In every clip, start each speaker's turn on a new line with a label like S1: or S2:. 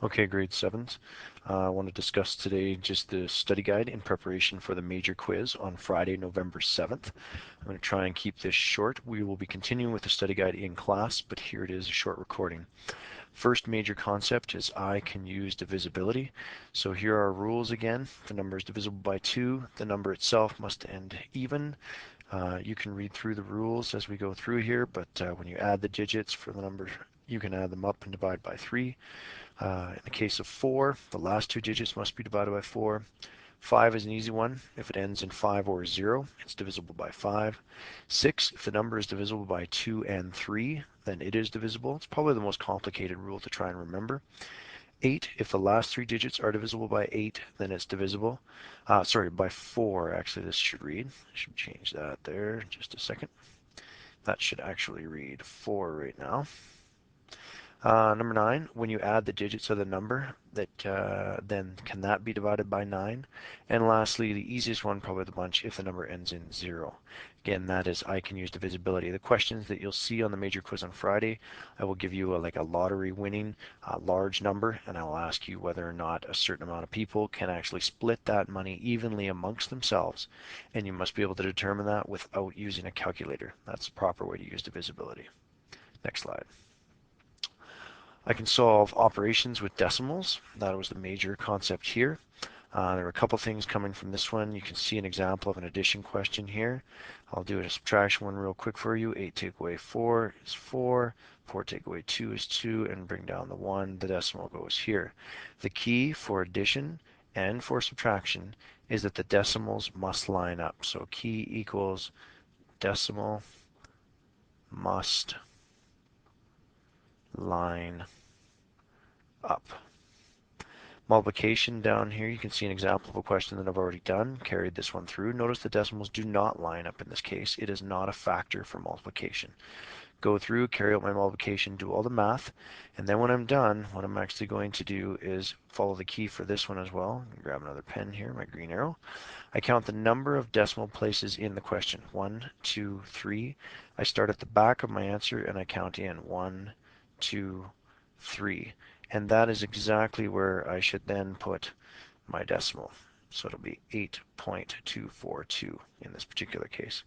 S1: Okay, grade 7s. I want to discuss today just the study guide in preparation for the major quiz on Friday, November 7th. I'm going to try and keep this short. We will be continuing with the study guide in class, but here it is, a short recording. First major concept is I can use divisibility. So here are our rules again. The number is divisible by 2. The number itself must end even. You can read through the rules as we go through here, but when you add the digits for the number, you can add them up and divide by 3. In the case of 4, the last two digits must be divided by 4. 5 is an easy one. If it ends in 5 or 0, it's divisible by 5. 6, if the number is divisible by 2 and 3, then it is divisible. It's probably the most complicated rule to try and remember. 8, if the last three digits are divisible by 8, then it's divisible. Sorry, by 4, actually this should read. I should change that there just a second. That should actually read 4 right now. Number 9, when you add the digits of the number, then can that be divided by 9? And lastly, the easiest one, probably the bunch, if the number ends in 0. Again, that is I can use divisibility. The questions that you'll see on the major quiz on Friday, I will give you like a lottery winning large number, and I will ask you whether or not a certain amount of people can actually split that money evenly amongst themselves, and you must be able to determine that without using a calculator. That's the proper way to use divisibility. Next slide. I can solve operations with decimals. That was the major concept here. There were a couple things coming from this one. You can see an example of an addition question here. I'll do a subtraction one real quick for you. 8 take away 4 is 4. 4 take away 2 is 2, and bring down the 1. The decimal goes here. The key for addition and for subtraction is that the decimals must line up. So key equals decimal must line up. Multiplication down here, you can see an example of a question that I've already done, carried this one through. Notice the decimals do not line up in this case. It is not a factor for multiplication. Go through, carry out my multiplication, do all the math, and then when I'm done, what I'm actually going to do is follow the key for this one as well. Grab another pen here, my green arrow. I count the number of decimal places in the question. 1, 2, 3. I start at the back of my answer and I count in 1, 2, 3. And that is exactly where I should then put my decimal. So it'll be 8.242 in this particular case.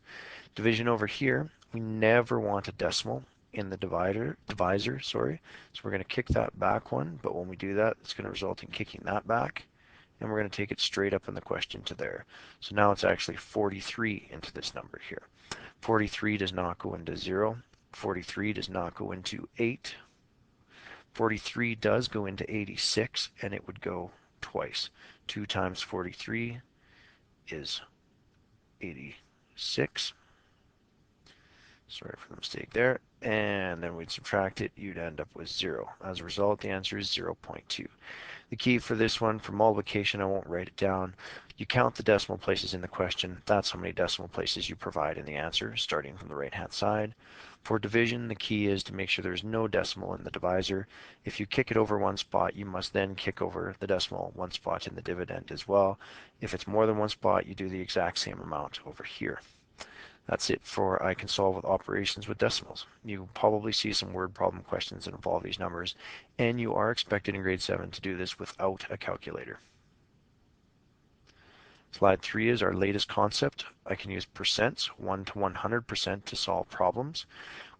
S1: Division over here, we never want a decimal in the divisor, sorry. So we're going to kick that back one, but when we do that, it's going to result in kicking that back, and we're going to take it straight up in the question to there. So now it's actually 43 into this number here. 43 does not go into 0. 43 does not go into 8. 43 does go into 86, and it would go twice. 2 times 43 is 86. Sorry for the mistake there. And then we'd subtract it, you'd end up with 0. As a result, the answer is 0.2. The key for this one, for multiplication, I won't write it down. You count the decimal places in the question. That's how many decimal places you provide in the answer, starting from the right-hand side. For division, the key is to make sure there's no decimal in the divisor. If you kick it over one spot, you must then kick over the decimal one spot in the dividend as well. If it's more than one spot, you do the exact same amount over here. That's it for I can solve with operations with decimals. You probably see some word problem questions that involve these numbers, and you are expected in grade 7 to do this without a calculator. Slide 3 is our latest concept. I can use percents, 1 to 100%, to solve problems.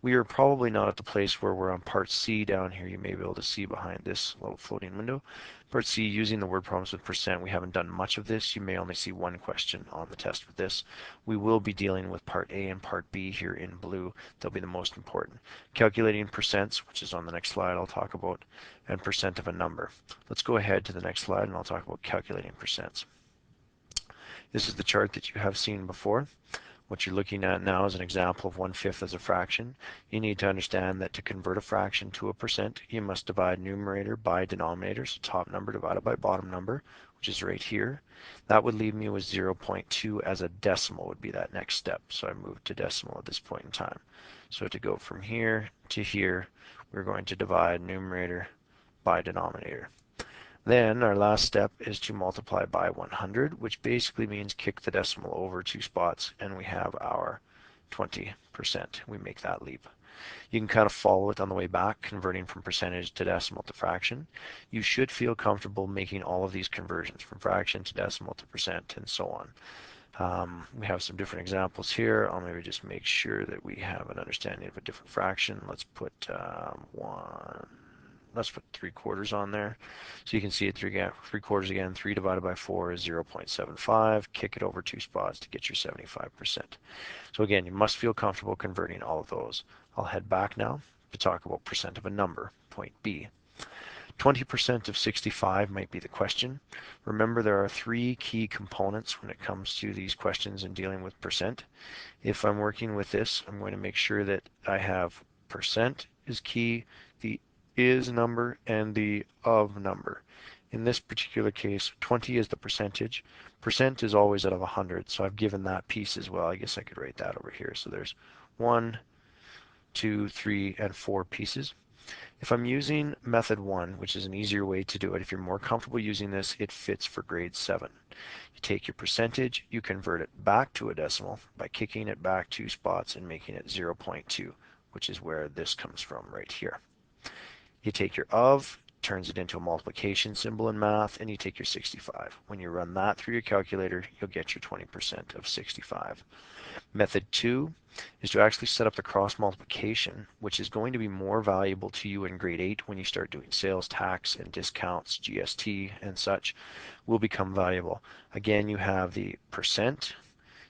S1: We are probably not at the place where we're on part C down here. You may be able to see behind this little floating window. Part C, using the word problems with percent, we haven't done much of this. You may only see one question on the test with this. We will be dealing with part A and part B here in blue. They'll be the most important. Calculating percents, which is on the next slide I'll talk about, and percent of a number. Let's go ahead to the next slide and I'll talk about calculating percents. This is the chart that you have seen before. What you're looking at now is an example of 1/5 as a fraction. You need to understand that to convert a fraction to a percent, you must divide numerator by denominator, so top number divided by bottom number, which is right here. That would leave me with 0.2 as a decimal would be that next step. So I moved to decimal at this point in time. So to go from here to here, we're going to divide numerator by denominator. Then our last step is to multiply by 100, which basically means kick the decimal over 2 spots, and we have our 20%. We make that leap. You can kind of follow it on the way back, converting from percentage to decimal to fraction. You should feel comfortable making all of these conversions from fraction to decimal to percent and so on. We have some different examples here. I'll maybe just make sure that we have an understanding of a different fraction. Let's put let's put 3/4 on there. So you can see it 3/4 again. 3 divided by 4 is 0.75. Kick it over 2 spots to get your 75%. So again, you must feel comfortable converting all of those. I'll head back now to talk about percent of a number, point B. 20% of 65 might be the question. Remember, there are 3 key components when it comes to these questions and dealing with percent. If I'm working with this, I'm going to make sure that I have percent is key, the is number, and the of number. In this particular case, 20 is the percentage. Percent is always out of 100, so I've given that piece as well. I guess I could write that over here. So there's 1, 2, 3, and 4 pieces. If I'm using method 1, which is an easier way to do it, if you're more comfortable using this, it fits for grade 7. You take your percentage, you convert it back to a decimal by kicking it back 2 spots and making it 0.2, which is where this comes from right here. You take your of, turns it into a multiplication symbol in math, and you take your 65. When you run that through your calculator, you'll get your 20% of 65. Method 2 is to actually set up the cross multiplication, which is going to be more valuable to you in grade 8 when you start doing sales tax and discounts, GST and such, will become valuable. Again, you have the percent,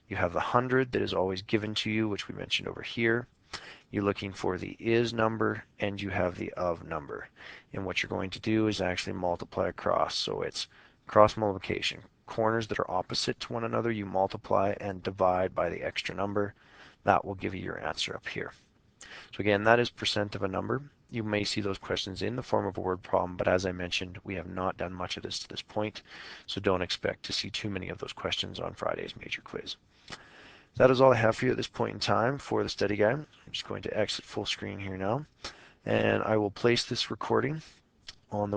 S1: you have the 100 that is always given to you, which we mentioned over here. You're looking for the is number, and you have the of number. And what you're going to do is actually multiply across. So it's cross multiplication. Corners that are opposite to one another, you multiply and divide by the extra number. That will give you your answer up here. So again, that is percent of a number. You may see those questions in the form of a word problem, but as I mentioned, we have not done much of this to this point, so don't expect to see too many of those questions on Friday's major quiz. That is all I have for you at this point in time for the study guide. I'm just going to exit full screen here now, and I will place this recording on the